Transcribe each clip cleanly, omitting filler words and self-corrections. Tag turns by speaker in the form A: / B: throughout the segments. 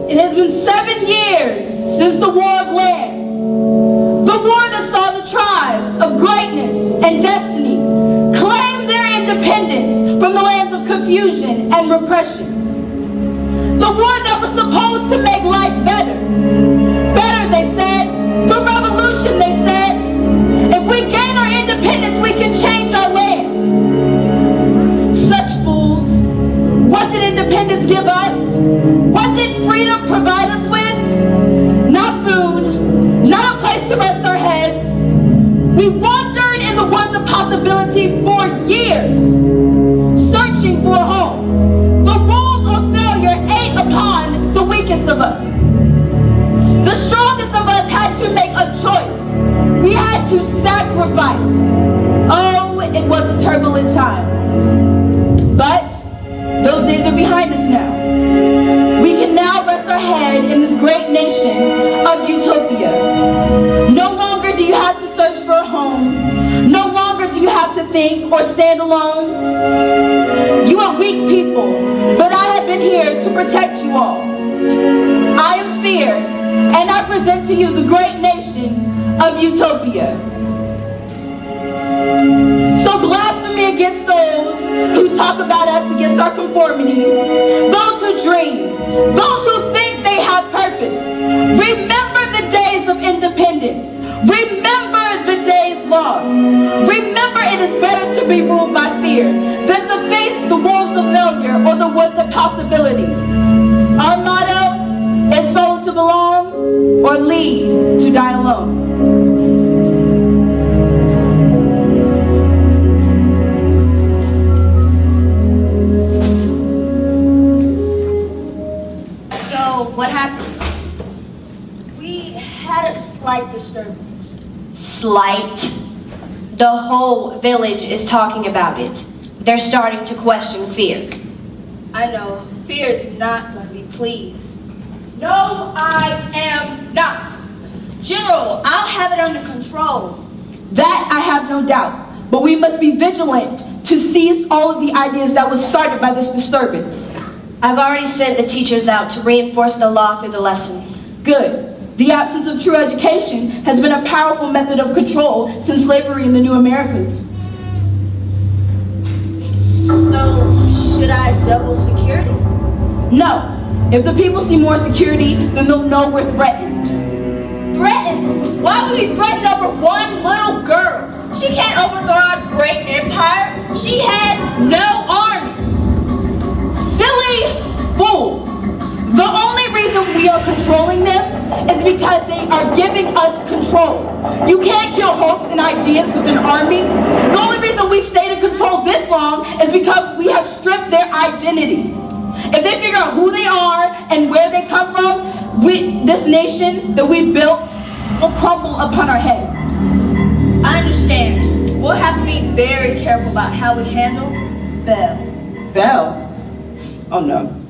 A: It has been 7 years since the War of Lands. The war that saw the tribes of greatness and destiny claim their independence from the lands of confusion and repression. The war that was supposed to make life better. Better, they said. The revolution, they said. If we gain our independence, we can change our land. Such fools. What did independence give us? What did freedom provide us with? Not food, not a place to rest our heads. We wandered in the woods of possibility for years, searching for a home. The rules of failure ate upon the weakest of us. The strongest of us had to make a choice. We had to sacrifice. Oh, it was a turbulent time. But those days are behind us now. We can now rest our head in this great nation of Utopia. No longer do you have to search for a home. No longer do you have to think or stand alone. You are weak people, but I have been here to protect you all. I am feared, and I present to you the great nation of Utopia. So blasphemy against those who talk about us against our conformity, those who dream, those who think they have purpose. Remember the days of independence. Remember the days lost. Remember it is better to be ruled by fear than to face the walls of failure or the woods of possibility. Our motto is follow to belong or lead to die alone.
B: What happened? We had a slight disturbance.
C: Slight? The whole village is talking about it. They're starting to question fear.
B: I know. Fear is not going to be pleased.
A: No, I am not.
B: General, I'll have it under control.
A: That I have no doubt. But we must be vigilant to seize all of the ideas that were started by this disturbance.
C: I've already sent the teachers out to reinforce the law through the lesson.
A: Good. The absence of true education has been a powerful method of control since slavery in the new Americas.
B: So, should I double security?
A: No. If the people see more security, then they'll know we're threatened.
B: Threatened? Why would we threaten over one little girl? She can't overthrow our great empire. She has no army.
A: Silly fool! The only reason we are controlling them is because they are giving us control. You can't kill hopes and ideas with an army. The only reason we've stayed in control this long is because we have stripped their identity. If they figure out who they are and where they come from, this nation that we've built will crumble upon our heads.
B: I understand. We'll have to be very careful about how we handle Belle.
A: Belle? Oh no.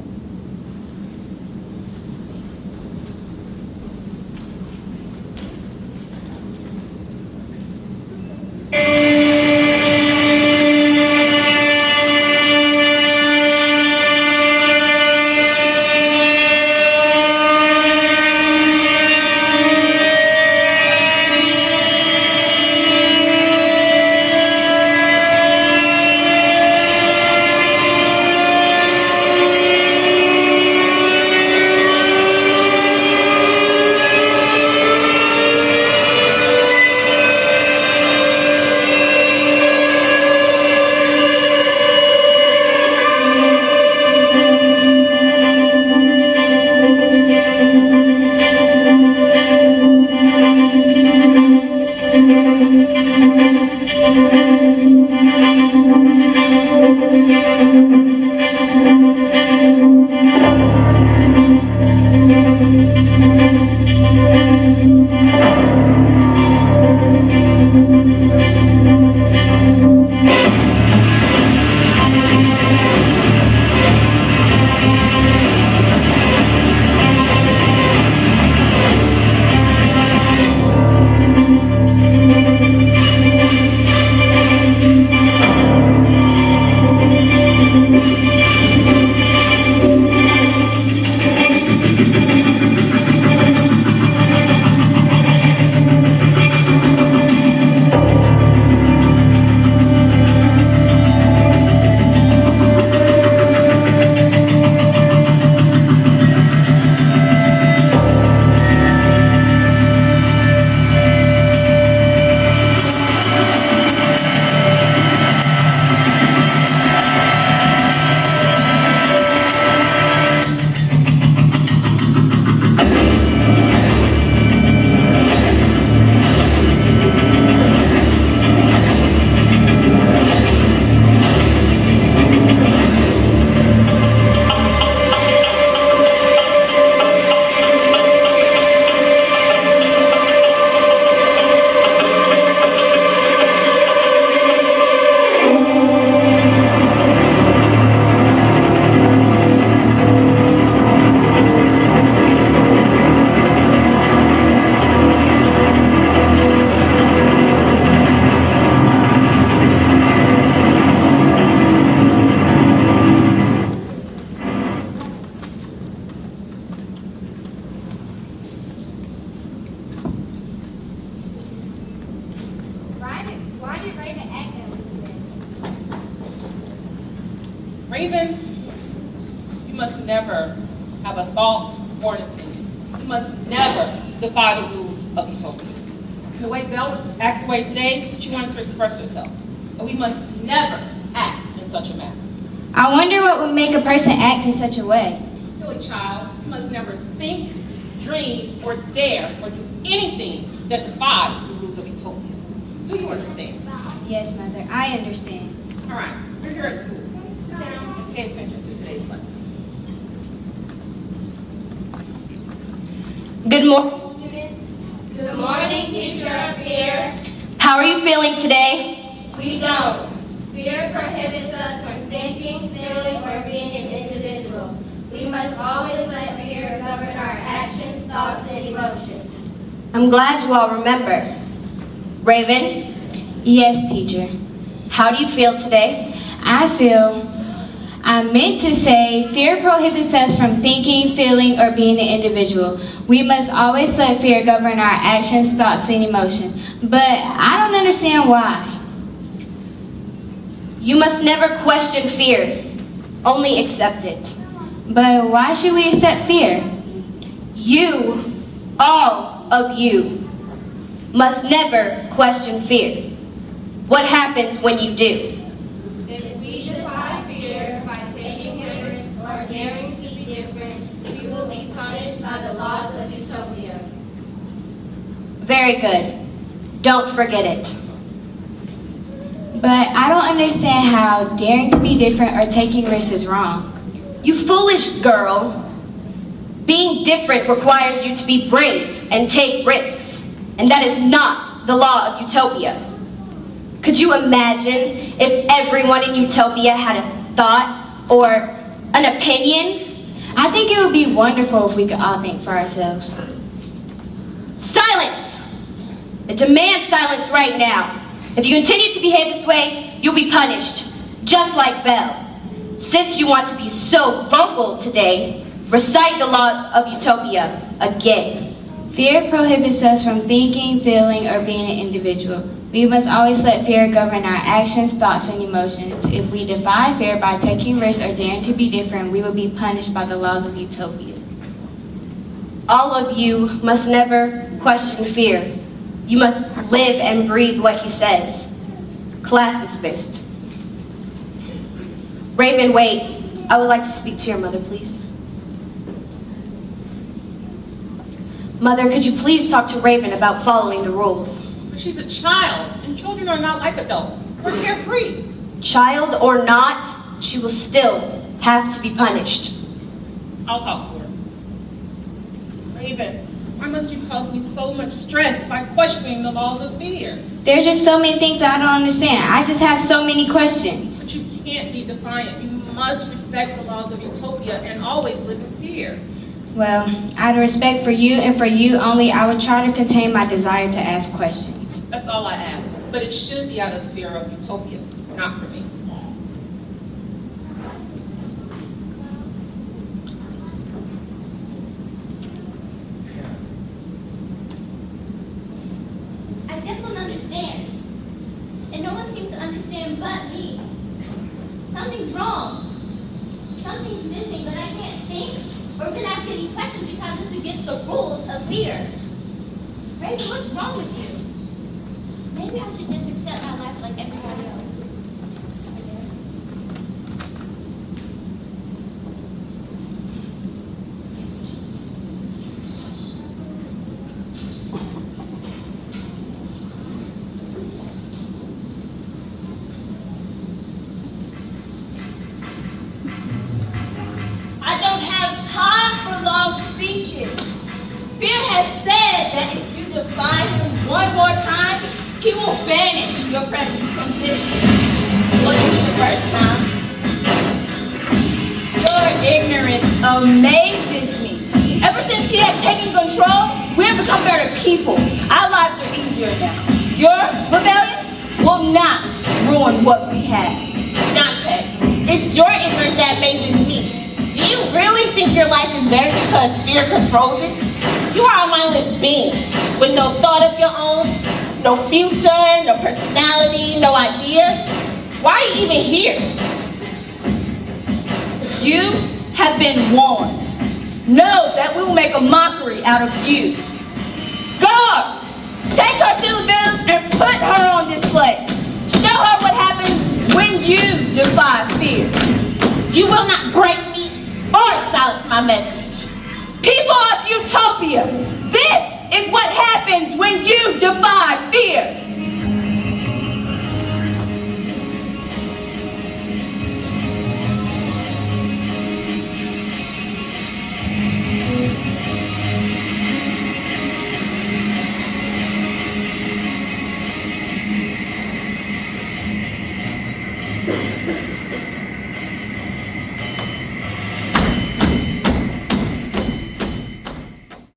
D: You must never have a thought or an opinion. You must never defy the rules of Utopia. The way Belle was acting away today, she wanted to express herself. But we must never act in such a manner.
E: I wonder what would make a person act in such a way.
D: Silly child, you must never think, dream, or dare, or do anything that defies the rules of Utopia. Do you understand?
E: Yes, Mother, I understand.
D: All right, we're here at school. Sit down and pay attention to today's lesson.
C: Good morning.
B: Good morning, teacher. Fear.
C: How are you feeling today?
B: We don't. Fear prohibits us from thinking, feeling, or being an individual. We must always let fear govern our actions, thoughts, and emotions.
C: I'm glad you all remember. Raven,
E: Yes, teacher.
C: how do you feel today?
E: I meant to say, fear prohibits us from thinking, feeling, or being an individual. We must always let fear govern our actions, thoughts, and emotions. But I don't understand why.
C: You must never question fear, only accept it.
E: But why should we accept fear?
C: You, all of you, must never question fear. What happens when you do?
B: If we defy fear by taking risks or daring to be different, we will be punished by the laws of Utopia.
C: Very good. Don't forget it.
E: But I don't understand how daring to be different or taking risks is wrong.
C: You foolish girl. Being different requires you to be brave and take risks, and that is not the law of Utopia. Could you imagine if everyone in Utopia had a thought or an opinion?
E: I think it would be wonderful if we could all think for ourselves.
C: Silence! I demand silence right now. If you continue to behave this way, you'll be punished, just like Belle. Since you want to be so vocal today, recite the law of Utopia again.
E: Fear prohibits us from thinking, feeling, or being an individual. We must always let fear govern our actions, thoughts, and emotions. If we defy fear by taking risks or daring to be different, we will be punished by the laws of Utopia.
C: All of you must never question fear. You must live and breathe what he says. Class dismissed. Raven, wait. I would like to speak to your mother, please. Mother, could you please talk to Raven about following the rules?
D: But she's a child, and children are not like adults. We're carefree.
C: Child or not, she will still have to be punished.
D: I'll talk to her. Raven, why must you cause me so much stress by questioning the laws of fear?
E: There's just so many things I don't understand. I just have so many questions.
D: But you can't be defiant. You must respect the laws of Utopia and always live in fear.
E: Well, out of respect for you and for you only, I would try to contain my desire to ask questions.
D: That's all I ask. But it should be out of the fear of Utopia, not for me.
B: I just don't understand. And no one seems to understand but me. Something's wrong. Something's missing, but I can't think or even ask any questions because it's against the rules of fear. Raven, what's wrong with you? Maybe I should just accept my life like everybody else. I guess.
A: I don't have time for long speeches. Fear has said that if you defy him one more time, he will banish your presence from this. Wasn't the first time. Your ignorance amazes me. Ever since he has taken control, we have become better people. Our lives are easier now. Your rebellion will not ruin what we have.
F: Nonsense. It's your ignorance that amazes me. Do you really think your life is better because fear controls it? You are a mindless being with no thought of your own, no future, no personality, no ideas. Why are you even here?
A: You have have been warned. Know that we will make a mockery out of you. Guards, take her to the village and put her on display. Show her what happens when you defy fear.
F: You will not break me or silence my message.